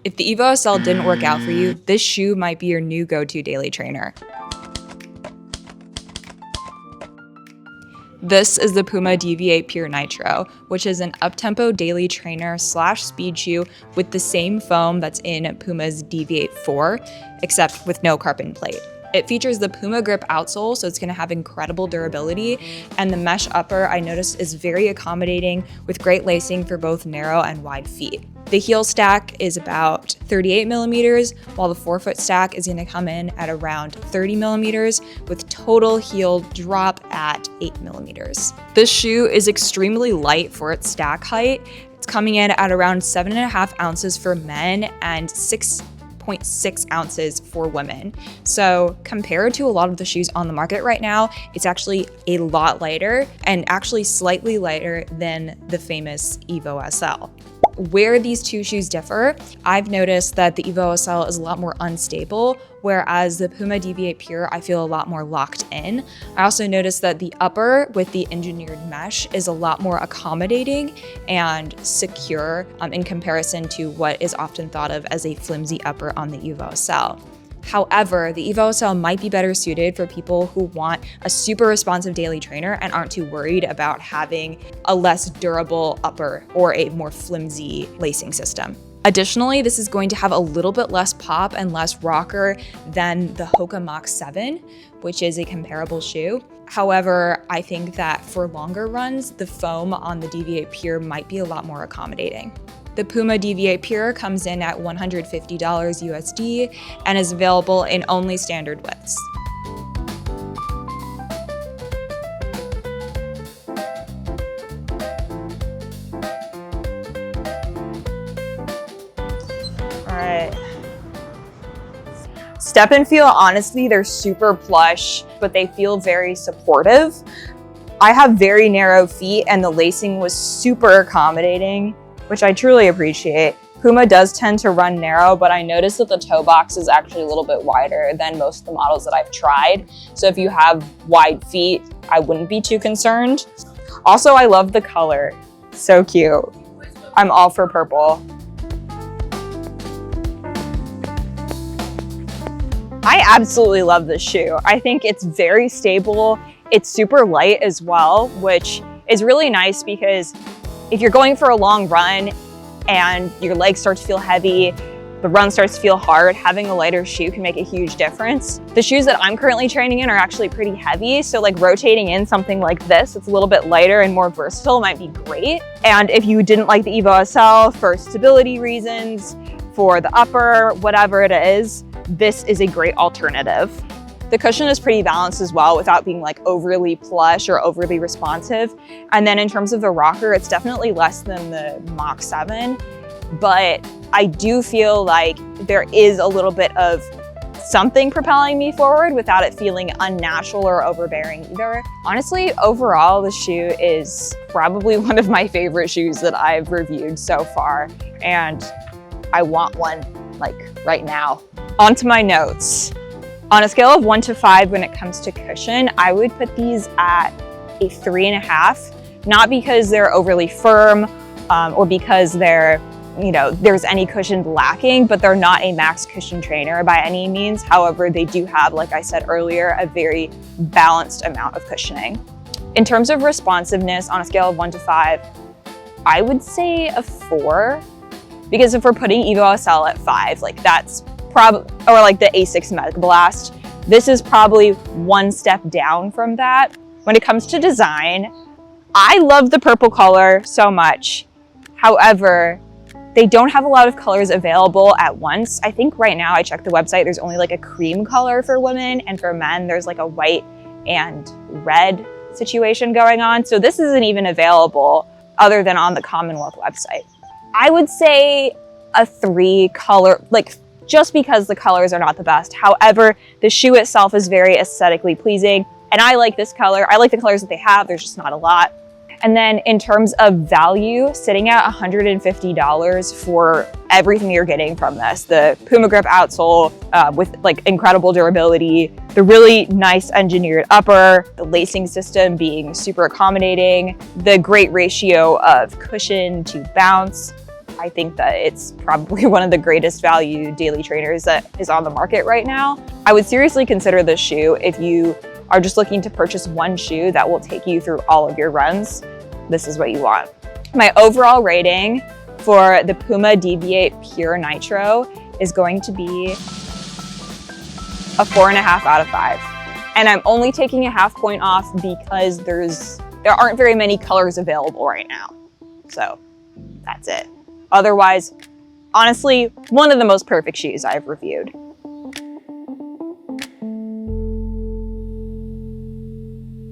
If the EVO SL didn't work out for you, this shoe might be your new go-to daily trainer. This is the Puma Deviate Pure Nitro, which is an up-tempo daily trainer / speed shoe with the same foam that's in Puma's Deviate 4, except with no carbon plate. It features the Puma grip outsole, so it's going to have incredible durability, and the mesh upper I noticed is very accommodating with great lacing for both narrow and wide feet. The heel stack is about 38 millimeters, while the forefoot stack is going to come in at around 30 millimeters, with total heel drop at 8 millimeters. This shoe is extremely light for its stack height. It's coming in at around 7.5 ounces for men and 6.6 ounces for women. So compared to a lot of the shoes on the market right now, it's actually a lot lighter and actually slightly lighter than the famous EVO SL. Where these two shoes differ, I've noticed that the EVO SL is a lot more unstable, whereas the Puma Deviate Pure I feel a lot more locked in. I also noticed that the upper with the engineered mesh is a lot more accommodating and secure in comparison to what is often thought of as a flimsy upper on the EVO SL. However, the EVO SL might be better suited for people who want a super responsive daily trainer and aren't too worried about having a less durable upper or a more flimsy lacing system. Additionally, this is going to have a little bit less pop and less rocker than the Hoka Mach 7, which is a comparable shoe. However, I think that for longer runs, the foam on the Deviate Pure might be a lot more accommodating. The Puma Deviate Pure comes in at $150 USD and is available in only standard widths. All right. Step and feel, honestly, they're super plush, but they feel very supportive. I have very narrow feet and the lacing was super accommodating, which I truly appreciate. Puma does tend to run narrow, but I noticed that the toe box is actually a little bit wider than most of the models that I've tried. So if you have wide feet, I wouldn't be too concerned. Also, I love the color. So cute. I'm all for purple. I absolutely love this shoe. I think it's very stable. It's super light as well, which is really nice because if you're going for a long run and your legs start to feel heavy, the run starts to feel hard, having a lighter shoe can make a huge difference. The shoes that I'm currently training in are actually pretty heavy, so like rotating in something like this, it's a little bit lighter and more versatile, might be great. And if you didn't like the EVO SL for stability reasons, for the upper, whatever it is, this is a great alternative. The cushion is pretty balanced as well without being like overly plush or overly responsive. And then in terms of the rocker, it's definitely less than the Mach 7, but I do feel like there is a little bit of something propelling me forward without it feeling unnatural or overbearing either. Honestly, overall, the shoe is probably one of my favorite shoes that I've reviewed so far, and I want one like right now. On to my notes. On a scale of 1 to 5 when it comes to cushion, I would put these at a 3.5, not because they're overly firm or because they're, there's any cushion lacking, but they're not a max cushion trainer by any means. However, they do have, like I said earlier, a very balanced amount of cushioning. In terms of responsiveness, on a scale of 1 to 5, I would say a 4, because if we're putting EVO SL at 5, like that's or like the A6 Mega Blast, this is probably one step down from that. When it comes to design, I love the purple color so much. However, they don't have a lot of colors available at once. I think right now, I checked the website, there's only like a cream color for women, and for men, there's like a white and red situation going on. So this isn't even available other than on the Commonwealth website. I would say a 3 color, like just because the colors are not the best. However, the shoe itself is very aesthetically pleasing, and I like this color. I like the colors that they have, there's just not a lot. And then in terms of value, sitting at $150 for everything you're getting from this, the Puma grip outsole with like incredible durability, the really nice engineered upper, the lacing system being super accommodating, the great ratio of cushion to bounce, I think that it's probably one of the greatest value daily trainers that is on the market right now. I would seriously consider this shoe if you are just looking to purchase one shoe that will take you through all of your runs. This is what you want. My overall rating for the Puma Deviate Pure Nitro is going to be a 4.5 out of 5. And I'm only taking a half point off because there aren't very many colors available right now. So that's it. Otherwise, honestly, one of the most perfect shoes I've reviewed.